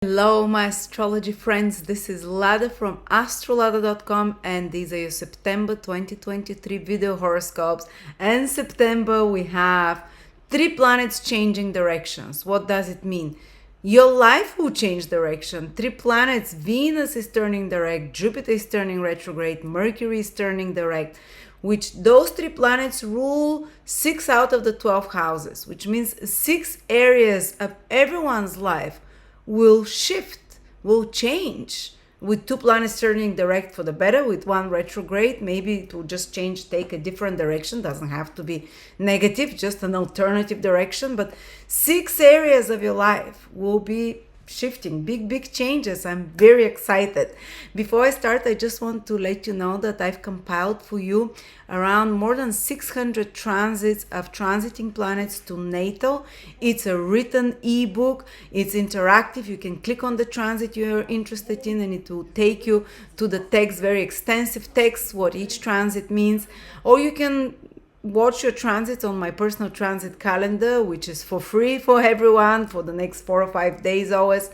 Hello my astrology friends, this is Lada from AstroladaOfficial and these are your September 2023 video horoscopes. And September we have 3 planets changing directions. What does it mean? Your life will change direction. 3 planets, Venus is turning direct, Jupiter is turning retrograde, Mercury is turning direct, which those 3 planets rule 6 out of the 12 houses, which means 6 areas of everyone's life will shift, will change. With 2 planets turning direct for the better, with 1 retrograde, maybe it will just change, take a different direction. Doesn't have to be negative, just an alternative direction. But 6 areas of your life will be shifting, big changes. I'm very excited. Before I start, I just want to let you know that I've compiled for you around more than 600 transits of transiting planets to natal. It's a written ebook. It's interactive. You can click on the transit you're interested in and it will take you to the text, very extensive text, what each transit means. Or you can watch your transits on my personal transit calendar, which is for free for everyone for the next 4 or 5 days always.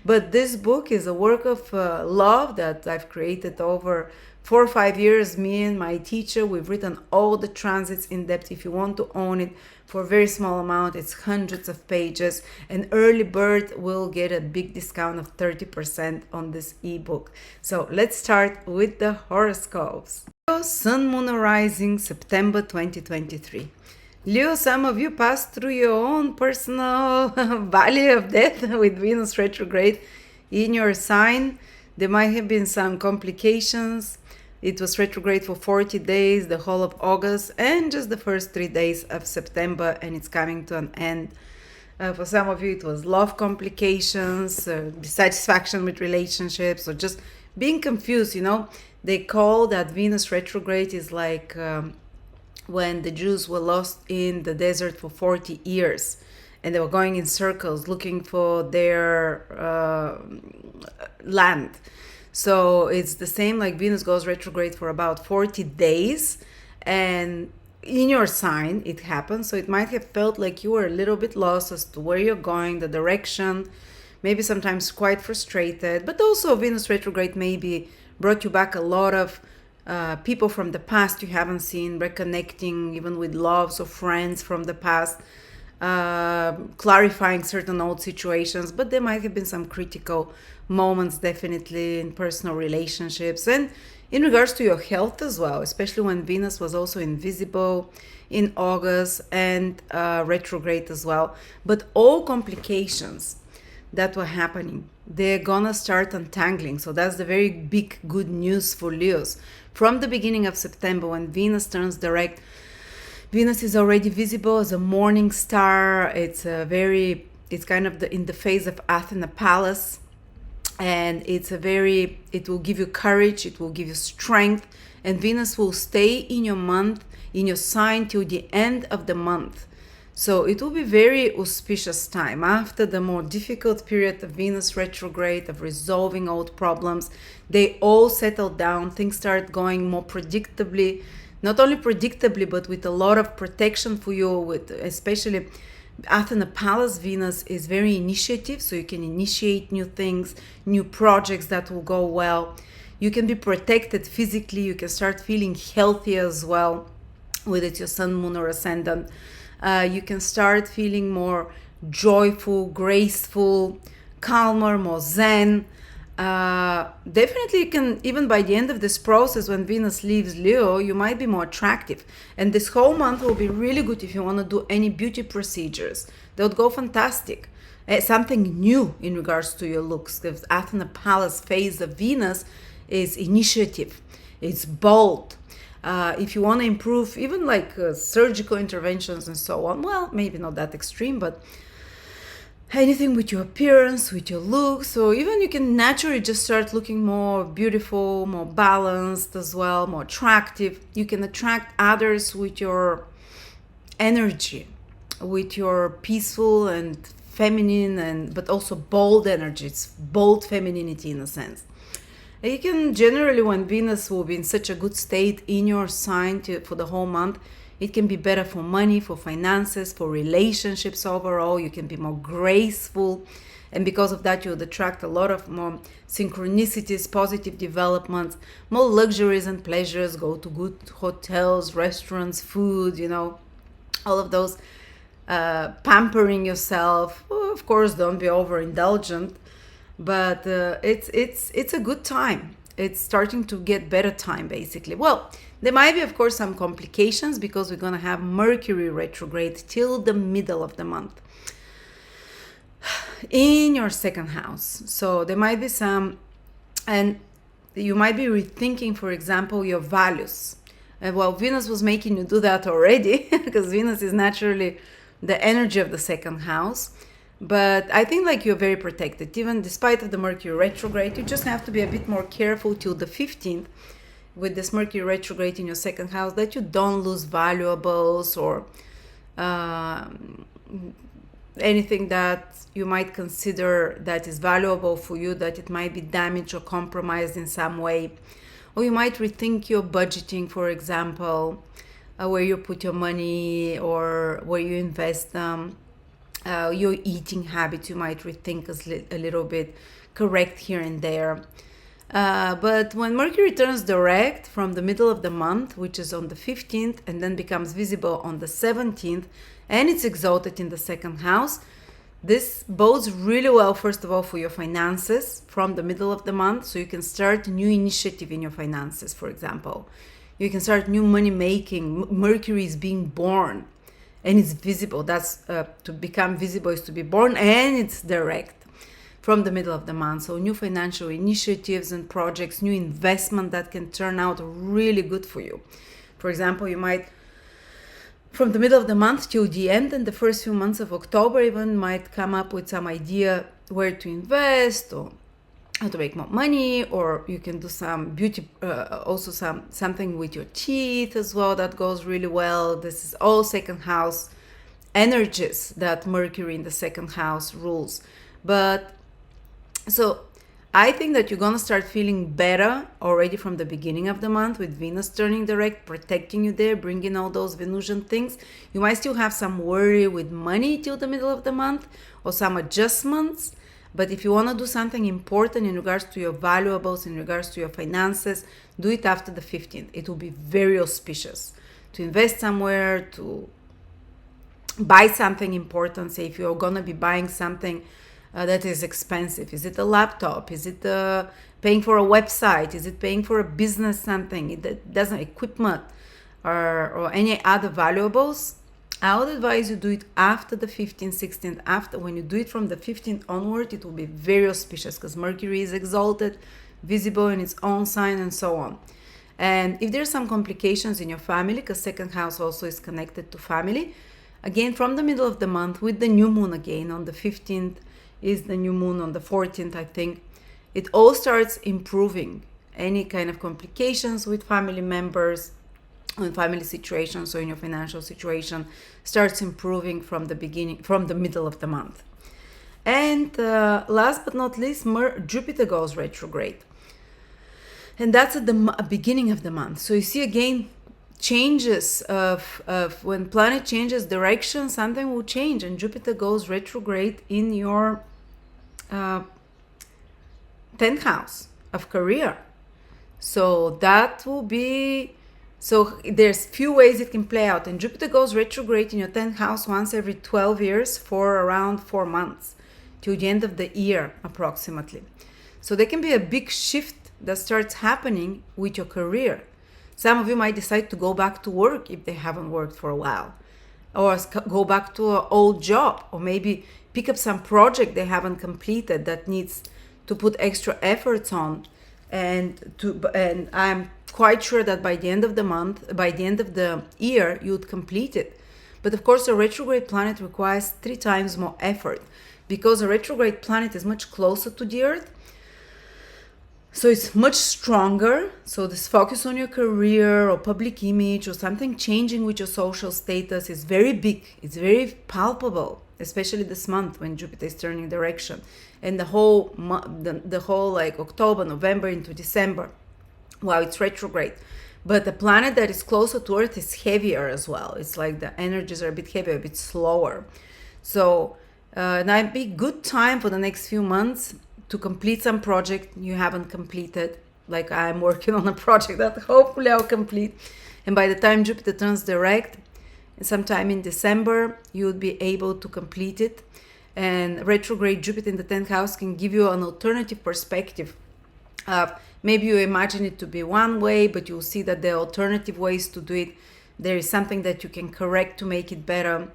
But this book is a work of love that I've created over 4 or 5 years. Me and my teacher, we've written all the transits in depth. If you want to own it for a very small amount, it's hundreds of pages. An early bird will get a big discount of 30% on this ebook. So let's start with the horoscopes. Sun, Moon, Rising, September 2023. Leo, some of you passed through your own personal valley of death with Venus retrograde in your sign. There might have been some complications. It was retrograde for 40 days, the whole of August, and just the first 3 days of September, and it's coming to an end. For some of you, it was love complications, dissatisfaction with relationships, or just being confused, They call that Venus retrograde is like when the Jews were lost in the desert for 40 years and they were going in circles looking for their land. So it's the same, like Venus goes retrograde for about 40 days and in your sign it happens. So it might have felt like you were a little bit lost as to where you're going, the direction, maybe sometimes quite frustrated, but also Venus retrograde maybe brought you back a lot of people from the past you haven't seen, reconnecting even with loves or friends from the past, clarifying certain old situations. But there might have been some critical moments definitely in personal relationships and in regards to your health as well, especially when Venus was also invisible in August and retrograde as well. But all complications that were happening, they're gonna start untangling. So that's the very big good news for Leos. From the beginning of September, when Venus turns direct, Venus is already visible as a morning star. It's kind of in the phase of Athena Palace, and it will give you courage, it will give you strength, and Venus will stay in your month, in your sign till the end of the month. So it will be very auspicious time after the more difficult period of Venus retrograde, of resolving old problems. They all settle down, things start going more predictably, not only predictably, but with a lot of protection for you, with especially Athena Palace Venus is very initiative, so you can initiate new things, new projects that will go well. You can be protected physically, you can start feeling healthy as well, whether it's your sun, moon, or ascendant. You can start feeling more joyful, graceful, calmer, more zen. Definitely you can, even by the end of this process, when Venus leaves Leo, you might be more attractive. And this whole month will be really good if you want to do any beauty procedures. They would go fantastic. Something new in regards to your looks. The Athena Palace phase of Venus is initiative. It's bold. If you want to improve even like surgical interventions and so on, well, maybe not that extreme, but anything with your appearance, with your looks, or even you can naturally just start looking more beautiful, more balanced as well, more attractive. You can attract others with your energy, with your peaceful and feminine but also bold energy. It's bold femininity in a sense. You can generally, when Venus will be in such a good state in your sign for the whole month, it can be better for money, for finances, for relationships overall. You can be more graceful And because of that, you would attract a lot of more synchronicities, positive developments, more luxuries and pleasures, go to good hotels, restaurants, food, all of those, pampering yourself. Well, of course, don't be overindulgent, but it's a good time. It's starting to get better time, basically. Well, there might be, of course, some complications because we're going to have Mercury retrograde till the middle of the month in your second house. So there might be some, and you might be rethinking, for example, your values. Well, Venus was making you do that already because Venus is naturally the energy of the second house. But I think like you're very protected. Even despite of the Mercury retrograde, you just have to be a bit more careful till the 15th with this Mercury retrograde in your second house, that you don't lose valuables or anything that you might consider that is valuable for you, that it might be damaged or compromised in some way. Or you might rethink your budgeting, for example, where you put your money or where you invest them. Your eating habits, you might rethink a little bit, correct here and there. But when Mercury turns direct from the middle of the month, which is on the 15th, and then becomes visible on the 17th, and it's exalted in the second house, this bodes really well, first of all, for your finances from the middle of the month. So you can start a new initiative in your finances, for example. You can start new money making. Mercury is being born and it's visible. That's to become visible is to be born, and it's direct from the middle of the month. So new financial initiatives and projects, new investment that can turn out really good for you. For example, you might, from the middle of the month till the end and the first few months of October, even might come up with some idea where to invest or how to make more money, or you can do some beauty, also something with your teeth as well that goes really well. This is all second house energies that Mercury in the second house rules. But so I think that you're gonna start feeling better already from the beginning of the month with Venus turning direct, protecting you there, bringing all those Venusian things. You might still have some worry with money till the middle of the month or some adjustments. But if you want to do something important in regards to your valuables, in regards to your finances, do it after the 15th. It will be very auspicious to invest somewhere, to buy something important. Say if you're going to be buying something that is expensive. Is it a laptop? Is it paying for a website? Is it paying for a business something? It doesn't equipment or any other valuables. I would advise you do it after the 15th, 16th. After, when you do it from the 15th onward, it will be very auspicious because Mercury is exalted, visible in its own sign, and so on. And if there's some complications in your family, because second house also is connected to family, again from the middle of the month with the new moon again on the 15th is the new moon, on the 14th I think, it all starts improving. Any kind of complications with family members, in family situations or in your financial situation starts improving from the beginning, from the middle of the month. And last but not least, Jupiter goes retrograde, and that's at the beginning of the month. So you see again changes of when planet changes direction, something will change, and Jupiter goes retrograde in your 10th house of career. So that will be, so there's few ways it can play out, and Jupiter goes retrograde in your 10th house once every 12 years for around 4 months till the end of the year approximately. So there can be a big shift that starts happening with your career. Some of you might decide to go back to work if they haven't worked for a while, or go back to an old job, or maybe pick up some project they haven't completed that needs to put extra efforts on, and I'm quite sure that by the end of the month, by the end of the year, you'd complete it. But of course, a retrograde planet requires 3 times more effort because a retrograde planet is much closer to the Earth. So it's much stronger. So this focus on your career or public image or something changing with your social status is very big. It's very palpable, especially this month when Jupiter is turning direction, and the whole like October, November into December, while it's retrograde. But the planet that is closer to Earth is heavier as well. It's like the energies are a bit heavier, a bit slower. So It might be good time for the next few months to complete some project you haven't completed. Like I'm working on a project that hopefully I'll complete. And by the time Jupiter turns direct, sometime in December, you would be able to complete it. And retrograde Jupiter in the 10th house can give you an alternative perspective. Maybe you imagine it to be one way, but you'll see that there are alternative ways to do it. There is something that you can correct to make it better.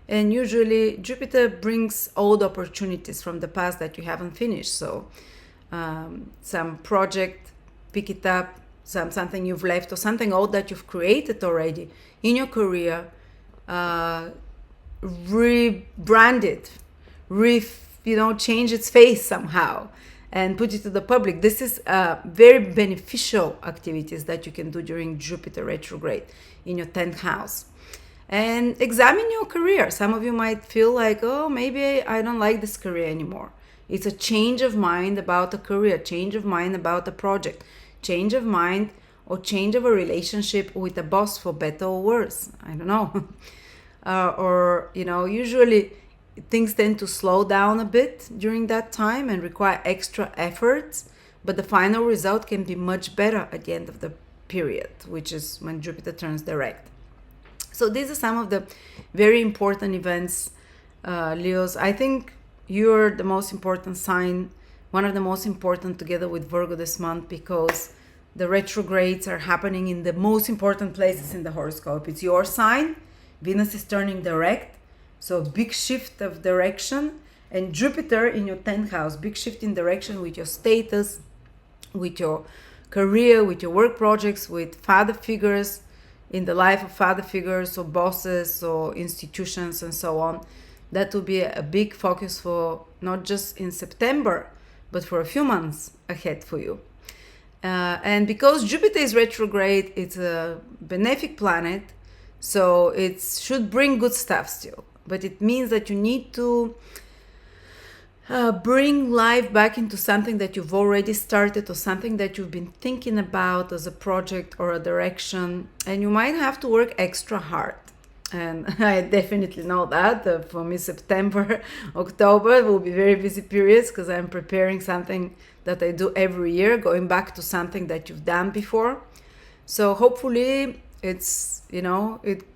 And usually Jupiter brings old opportunities from the past that you haven't finished. So some project, pick it up, something you've left, or something old that you've created already in your career, rebrand it, change its face somehow and put it to the public. This is very beneficial activities that you can do during Jupiter retrograde in your 10th house. And examine your career. Some of you might feel like, oh, maybe I don't like this career anymore. It's a change of mind about a career, change of mind about a project, change of mind or change of a relationship with a boss, for better or worse. I don't know. Usually things tend to slow down a bit during that time and require extra efforts, but the final result can be much better at the end of the period, which is when Jupiter turns direct. So these are some of the very important events, Leos. I think you're the most important sign, one of the most important, together with Virgo this month, because the retrogrades are happening in the most important places in the horoscope. It's your sign. Venus is turning direct, so big shift of direction. And Jupiter in your 10th house, big shift in direction with your status, with your career, with your work projects, with father figures, in the life of father figures or bosses or institutions and so on. That will be a big focus for not just in September, but for a few months ahead for you. And because Jupiter is retrograde, it's a benefic planet, so it should bring good stuff still. But it means that you need to bring life back into something that you've already started or something that you've been thinking about as a project or a direction. And you might have to work extra hard. And I definitely know that. For me, September, October will be very busy periods because I'm preparing something that I do every year, going back to something that you've done before. So hopefully it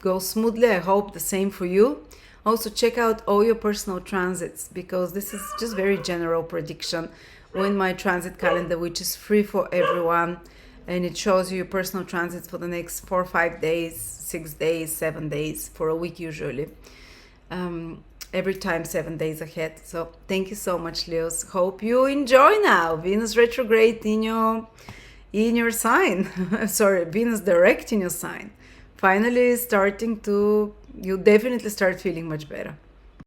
goes smoothly. I hope the same for you. Also check out all your personal transits, because this is just very general prediction in my transit calendar, which is free for everyone. And it shows you your personal transits for the next 4 or 5 days, 6 days, 7 days, for a week usually. Every time 7 days ahead. So thank you so much, Leos. Hope you enjoy now. Venus retrograde in your sign. Sorry, Venus direct in your sign. Finally you'll definitely start feeling much better.